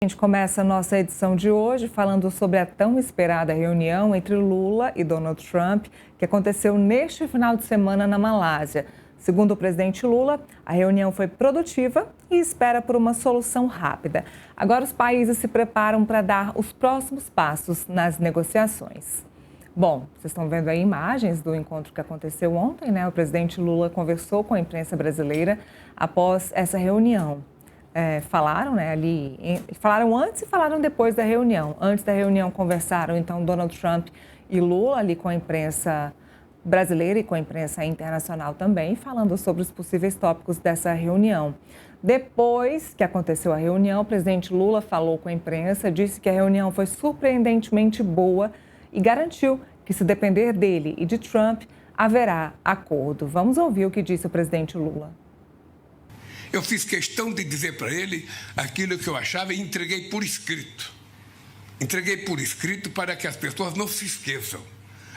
A gente começa a nossa edição de hoje falando sobre a tão esperada reunião entre Lula e Donald Trump, que aconteceu neste final de semana na Malásia. Segundo o presidente Lula, a reunião foi produtiva e espera por uma solução rápida. Agora os países se preparam para dar os próximos passos nas negociações. Bom, vocês estão vendo aí imagens do encontro que aconteceu ontem, né? O presidente Lula conversou com a imprensa brasileira após essa reunião. Falaram, né, falaram antes e falaram depois da reunião. Antes da reunião conversaram, então, Donald Trump e Lula ali com a imprensa brasileira e com a imprensa internacional também, falando sobre os possíveis tópicos dessa reunião. Depois que aconteceu a reunião, o presidente Lula falou com a imprensa, disse que a reunião foi surpreendentemente boa e garantiu que, se depender dele e de Trump, haverá acordo. Vamos ouvir o que disse o presidente Lula. Eu fiz questão de dizer para ele aquilo que eu achava e entreguei por escrito. Entreguei por escrito para que as pessoas não se esqueçam.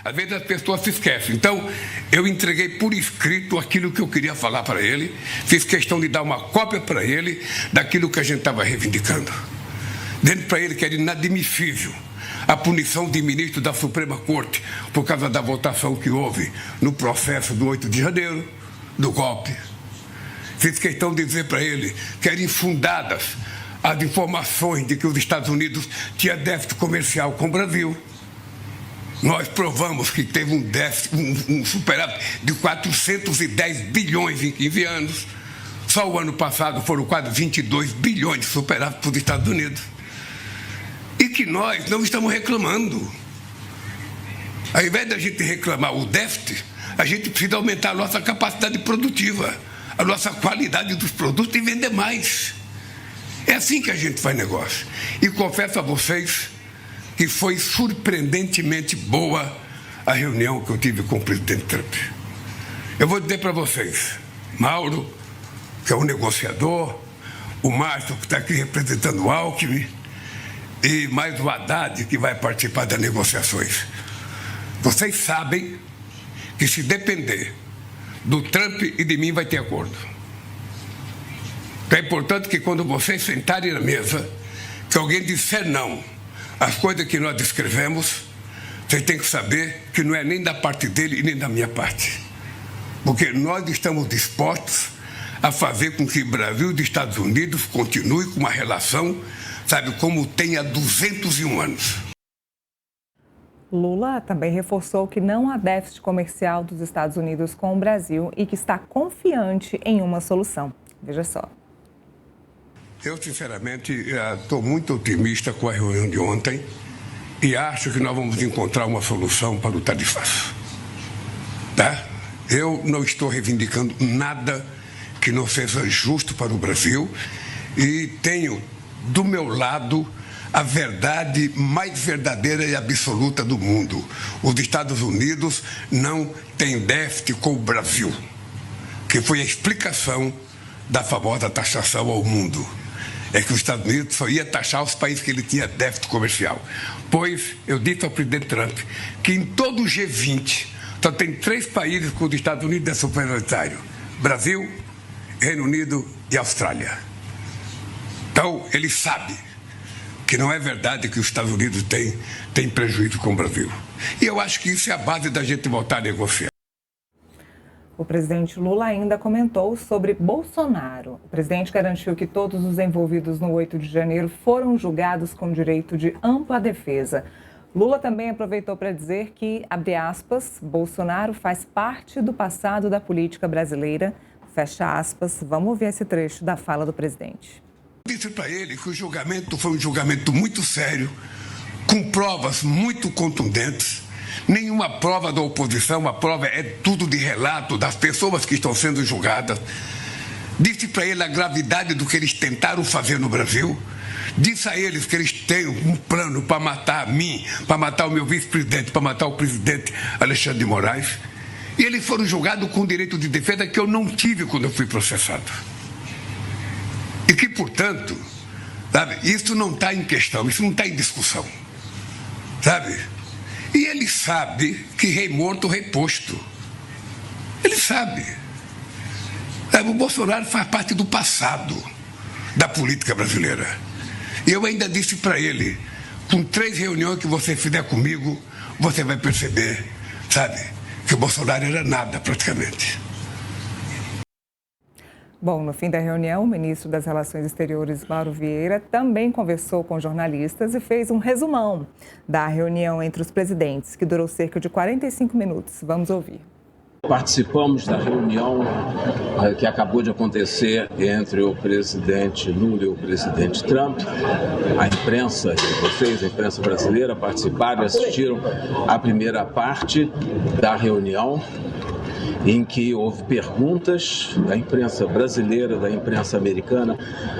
Às vezes as pessoas se esquecem. Então, eu entreguei por escrito aquilo que eu queria falar para ele. Fiz questão de dar uma cópia para ele daquilo que a gente estava reivindicando. Dizendo para ele que era inadmissível a punição de ministro da Suprema Corte por causa da votação que houve no processo do 8 de janeiro, do golpe. Fiz questão de dizer para ele que eram infundadas as informações de que os Estados Unidos tinham déficit comercial com o Brasil. Nós provamos que teve um déficit, um superávit de 410 bilhões em 15 anos. Só o ano passado foram quase 22 bilhões de superávit para os Estados Unidos. E que nós não estamos reclamando. Ao invés de a gente reclamar o déficit, a gente precisa aumentar a nossa capacidade produtiva, a nossa qualidade dos produtos e vender mais. É assim que a gente faz negócio. E confesso a vocês que foi surpreendentemente boa a reunião que eu tive com o presidente Trump. Eu vou dizer para vocês, Mauro, que é um negociador, o Márcio, que está aqui representando o Alckmin, e mais o Haddad, que vai participar das negociações. Vocês sabem que, se depender do Trump e de mim, vai ter acordo. Então é importante que, quando vocês sentarem na mesa, que alguém disser não às coisas que nós descrevemos, vocês têm que saber que não é nem da parte dele e nem da minha parte. Porque nós estamos dispostos a fazer com que o Brasil e os Estados Unidos continuem com uma relação, sabe, como tem há 201 anos. Lula também reforçou que não há déficit comercial dos Estados Unidos com o Brasil e que está confiante em uma solução. Veja só. Eu, sinceramente, estou muito otimista com a reunião de ontem e acho que nós vamos encontrar uma solução para o tarifaço. Tá? Eu não estou reivindicando nada que não seja justo para o Brasil e tenho do meu lado a verdade mais verdadeira e absoluta do mundo. Os Estados Unidos não têm déficit com o Brasil, que foi a explicação da famosa taxação ao mundo. É que os Estados Unidos só ia taxar os países que ele tinha déficit comercial. Pois eu disse ao presidente Trump que em todo o G20 só tem 3 países com os Estados Unidos é superioritário: Brasil, Reino Unido e Austrália. Então, ele sabe que não é verdade que os Estados Unidos têm prejuízo com o Brasil. E eu acho que isso é a base da gente voltar a negociar. O presidente Lula ainda comentou sobre Bolsonaro. O presidente garantiu que todos os envolvidos no 8 de janeiro foram julgados com direito de ampla defesa. Lula também aproveitou para dizer que, abre aspas, Bolsonaro faz parte do passado da política brasileira, fecha aspas. Vamos ouvir esse trecho da fala do presidente. Disse para ele que o julgamento foi um julgamento muito sério, com provas muito contundentes. Nenhuma prova da oposição, a prova é tudo de relato das pessoas que estão sendo julgadas. Disse para ele a gravidade do que eles tentaram fazer no Brasil. Disse a eles que eles têm um plano para matar a mim, para matar o meu vice-presidente, para matar o presidente Alexandre de Moraes. E eles foram julgados com direito de defesa que eu não tive quando eu fui processado. E que, portanto, sabe, isso não está em questão, isso não está em discussão. Sabe? E ele sabe que rei morto, rei posto. Ele sabe. O Bolsonaro faz parte do passado da política brasileira. E eu ainda disse para ele, com 3 reuniões que você fizer comigo, você vai perceber, sabe, que o Bolsonaro era nada praticamente. Bom, no fim da reunião, o ministro das Relações Exteriores, Mauro Vieira, também conversou com jornalistas e fez um resumão da reunião entre os presidentes, que durou cerca de 45 minutos. Vamos ouvir. Participamos da reunião que acabou de acontecer entre o presidente Lula e o presidente Trump. A imprensa de vocês, a imprensa brasileira, participaram e assistiram à primeira parte da reunião, em que houve perguntas da imprensa brasileira, da imprensa americana,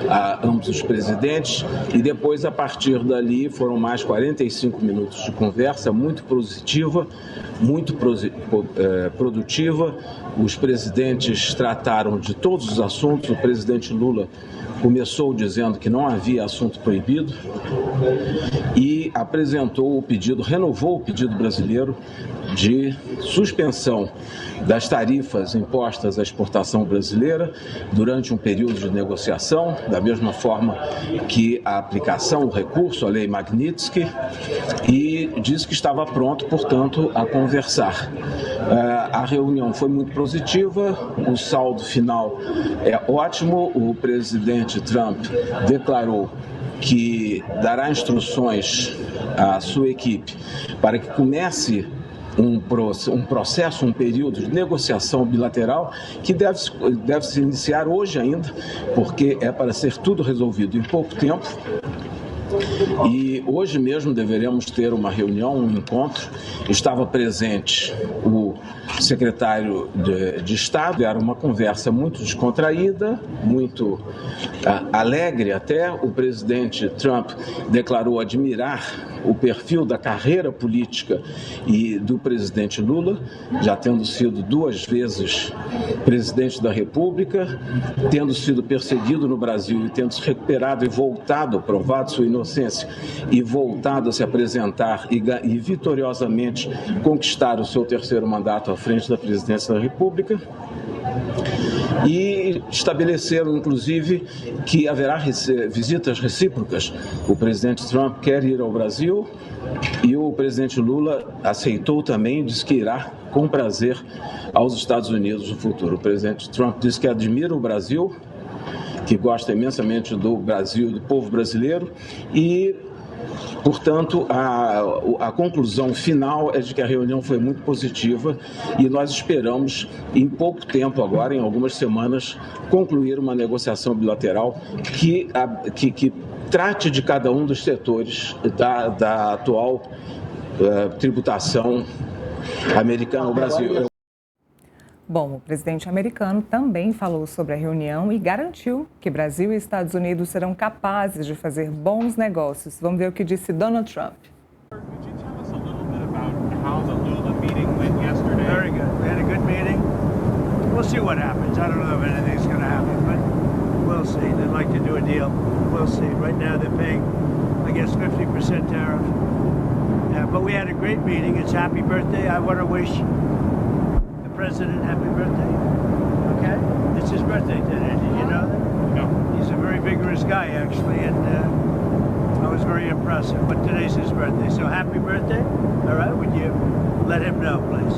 a ambos os presidentes, e depois, a partir dali, foram mais 45 minutos de conversa, muito positiva, muito produtiva. Os presidentes trataram de todos os assuntos. O presidente Lula começou dizendo que não havia assunto proibido e apresentou o pedido, renovou o pedido brasileiro de suspensão das tarifas impostas à exportação brasileira durante um período de negociação, da mesma forma que a aplicação, o recurso à lei Magnitsky, e disse que estava pronto, portanto, a conversar. A reunião foi muito positiva, o saldo final é ótimo. O presidente Trump declarou que dará instruções à sua equipe para que comece um processo, um período de negociação bilateral que deve se iniciar hoje ainda, porque é para ser tudo resolvido em pouco tempo. E hoje mesmo deveremos ter uma reunião, um encontro. Estava presente o secretário de Estado. Era uma conversa muito descontraída, muito alegre até. O presidente Trump declarou admirar o perfil da carreira política e do presidente Lula, já tendo sido 2 vezes presidente da República, tendo sido perseguido no Brasil e tendo se recuperado e voltado, provado sua inocência e voltado a se apresentar e vitoriosamente conquistar o seu 3º mandato à frente da presidência da República. E estabeleceram, inclusive, que haverá visitas recíprocas. O presidente Trump quer ir ao Brasil e o presidente Lula aceitou também, disse que irá com prazer aos Estados Unidos no futuro. O presidente Trump disse que admira o Brasil, que gosta imensamente do Brasil, do povo brasileiro, e portanto, a conclusão final é de que a reunião foi muito positiva e nós esperamos, em pouco tempo agora, em algumas semanas, concluir uma negociação bilateral que trate de cada um dos setores da atual tributação americana no Brasil. Bom, o presidente americano também falou sobre a reunião e garantiu que Brasil e Estados Unidos serão capazes de fazer bons negócios. Vamos ver o que disse Donald Trump. Very good. We had a good meeting. We'll see what happens. I don't know if anything's going to happen, but we'll see. They'd like to do a deal. We'll see. Right now they're paying, I guess, 50% tariff. But we had a great meeting. It's happy birthday. I want to wish President happy birthday. Okay? It's his birthday today. Did you know that? No. He's a very vigorous guy, actually, and I was very impressed. But today's his birthday. So happy birthday. All right? Would you let him know, please?